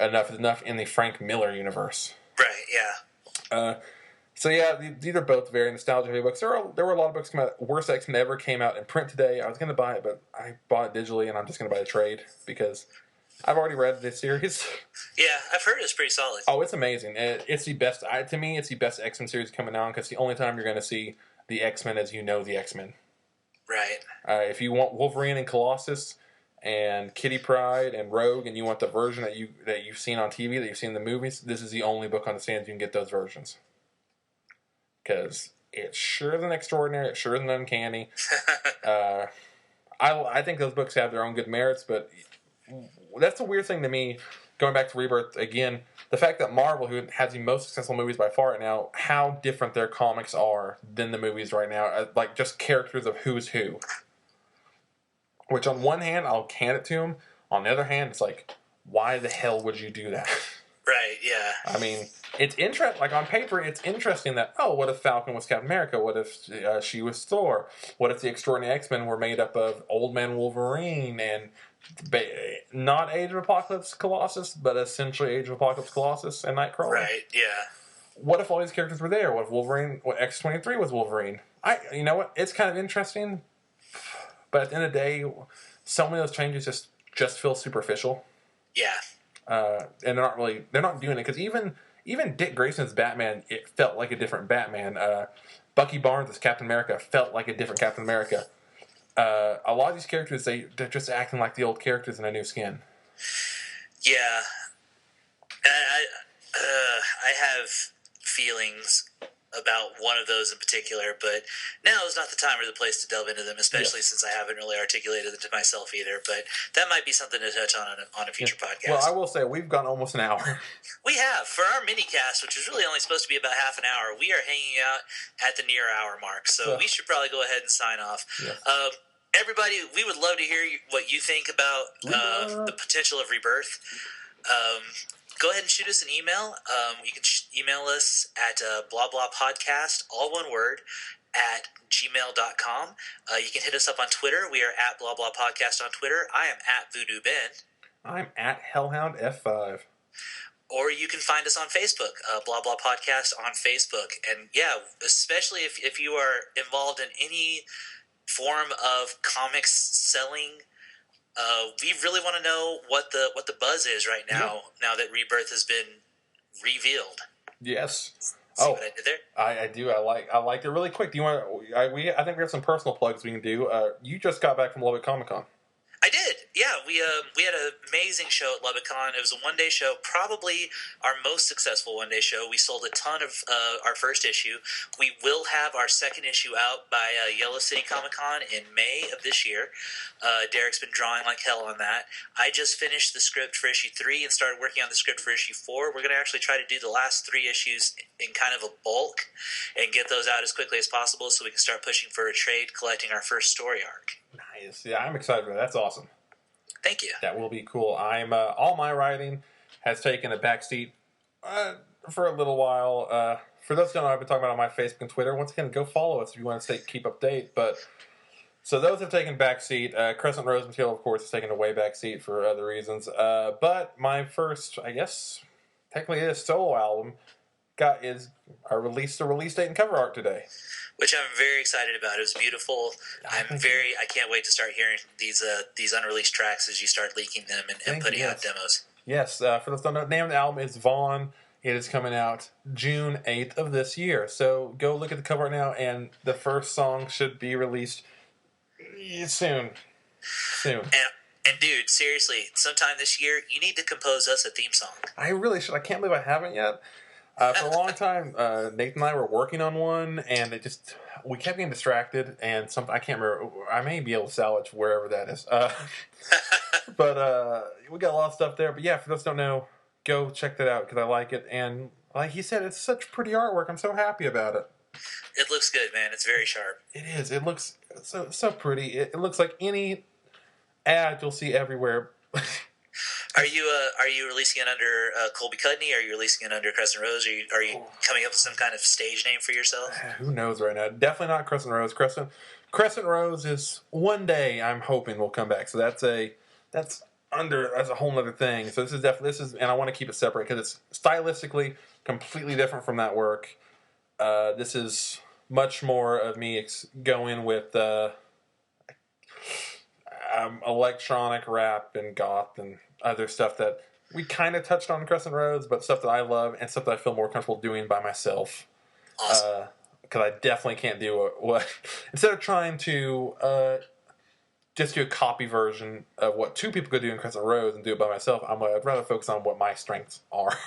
enough is enough in the Frank Miller universe? Right, yeah. So, yeah, these are both very nostalgic books. There were a lot of books come out. Worst X-Men ever came out in print today. I was going to buy it, but I bought it digitally, and I'm just going to buy a trade because I've already read this series. Yeah, I've heard it's pretty solid. Oh, it's amazing. It's the best. To me, it's the best X-Men series coming on because the only time you're going to see the X-Men as you know the X-Men. Right. If you want Wolverine and Colossus and Kitty Pryde and Rogue, and you want the version that you've seen on TV, that you've seen in the movies, this is the only book on the stands you can get those versions. Because it's sure than extraordinary, it's sure than uncanny. I think those books have their own good merits, but that's a weird thing to me. Going back to Rebirth again, the fact that Marvel, who has the most successful movies by far right now, how different their comics are than the movies right now, like just characters of who's who. Which on one hand, I'll hand it to them. On the other hand, it's like, why the hell would you do that? Right, yeah. I mean, it's interesting. Like on paper, it's interesting that, what if Falcon was Captain America? What if she was Thor? What if the Extraordinary X-Men were made up of Old Man Wolverine and not Age of Apocalypse Colossus, but essentially Age of Apocalypse Colossus and Nightcrawler? Right, yeah. What if all these characters were there? What if X-23 was Wolverine? You know what? It's kind of interesting, but at the end of the day, so many of those changes just feel superficial. Yeah. And they're not doing it because even Dick Grayson's Batman, it felt like a different Batman. Bucky Barnes as Captain America felt like a different Captain America. A lot of these characters, they're just acting like the old characters in a new skin. Yeah. I have feelings about one of those in particular, but now is not the time or the place to delve into them, especially since I haven't really articulated it to myself either. But that might be something to touch on a future podcast. Well, I will say, we've gone almost an hour. We have. For our mini-cast, which is really only supposed to be about half an hour, we are hanging out at the near hour mark, so we should probably go ahead and sign off. Yeah. Everybody, we would love to hear what you think about the potential of Rebirth. Go ahead and shoot us an email. You can email us at blahblahpodcast, all one word, at gmail.com. You can hit us up on Twitter. We are at blahblahpodcast on Twitter. I am at Voodoo Ben. I'm at Hellhound F5. Or you can find us on Facebook, Blah Blah Podcast on Facebook. And yeah, especially if you are involved in any form of comics selling, we really want to know what the buzz is right now. Now that Rebirth has been revealed. Yes. See what I did there? I do. I like it. Really quick. Do you want? I think we have some personal plugs we can do. You just got back from Lubbock Comic Con. I did. Yeah, we had an amazing show at LubbockCon. It was a one-day show, probably our most successful one-day show. We sold a ton of our first issue. We will have our second issue out by Yellow City Comic Con in May of this year. Derek's been drawing like hell on that. I just finished the script for issue 3 and started working on the script for issue 4. We're going to actually try to do the last 3 issues in kind of a bulk and get those out as quickly as possible so we can start pushing for a trade, collecting our first story arc. Nice. Yeah, I'm excited for that. That's awesome. Thank you. That will be cool. I'm all my writing has taken a backseat for a little while. For those who don't know, I've been talking about it on my Facebook and Twitter. Once again, go follow us if you want to keep update. But So those have taken backseat. Crescent Rose material, of course, has taken a way backseat for other reasons. But my first, I guess, technically is solo album I released the release date and cover art today, which I'm very excited about. It was beautiful. I can't wait to start hearing these unreleased tracks as you start leaking them and putting out demos. Yes, for those who don't know, the name of the album is Vaughn. It is coming out June 8th of this year. So go look at the cover art now, and the first song should be released soon. And dude, seriously, sometime this year, you need to compose us a theme song. I really should. I can't believe I haven't yet. For a long time, Nathan and I were working on one, and we kept getting distracted, and I can't remember. I may be able to salvage wherever that is. But we got a lot of stuff there. But yeah, for those who don't know, go check that out because I like it. And like he said, it's such pretty artwork. I'm so happy about it. It looks good, man. It's very sharp. It is. It looks so pretty. It looks like any ad you'll see everywhere. Are you releasing it under Colby Cudney? Are you releasing it under Crescent Rose? Are you coming up with some kind of stage name for yourself? Who knows right now? Definitely not Crescent Rose. Crescent Rose is one day I'm hoping will come back. So that's a whole other thing. So this is and I want to keep it separate because it's stylistically completely different from that work. This is much more of me going with electronic rap and goth and other stuff that we kind of touched on in Crescent Rose, but stuff that I love and stuff that I feel more comfortable doing by myself. Awesome. Because I definitely can't do what instead of trying to just do a copy version of what two people could do in Crescent Rose and do it by myself, I'd rather focus on what my strengths are.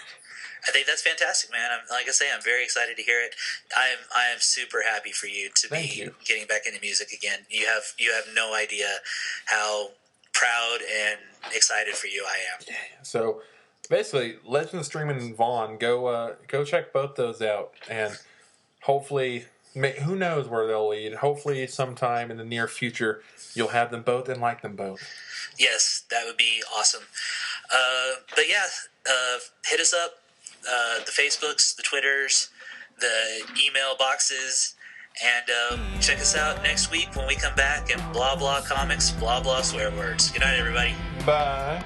I think that's fantastic, man. Like I say, I'm very excited to hear it. I am super happy for you to be getting back into music again. You have no idea how proud and excited for you I am. Yeah. So basically, Legend of Streaming and Vaughn, go check both those out, and hopefully, who knows where they'll lead. Hopefully, sometime in the near future, you'll have them both and like them both. Yes, that would be awesome. But yeah, hit us up. The Facebooks, the Twitters, the email boxes, and check us out next week when we come back and blah blah comics, blah blah swear words. Good night, everybody. Bye.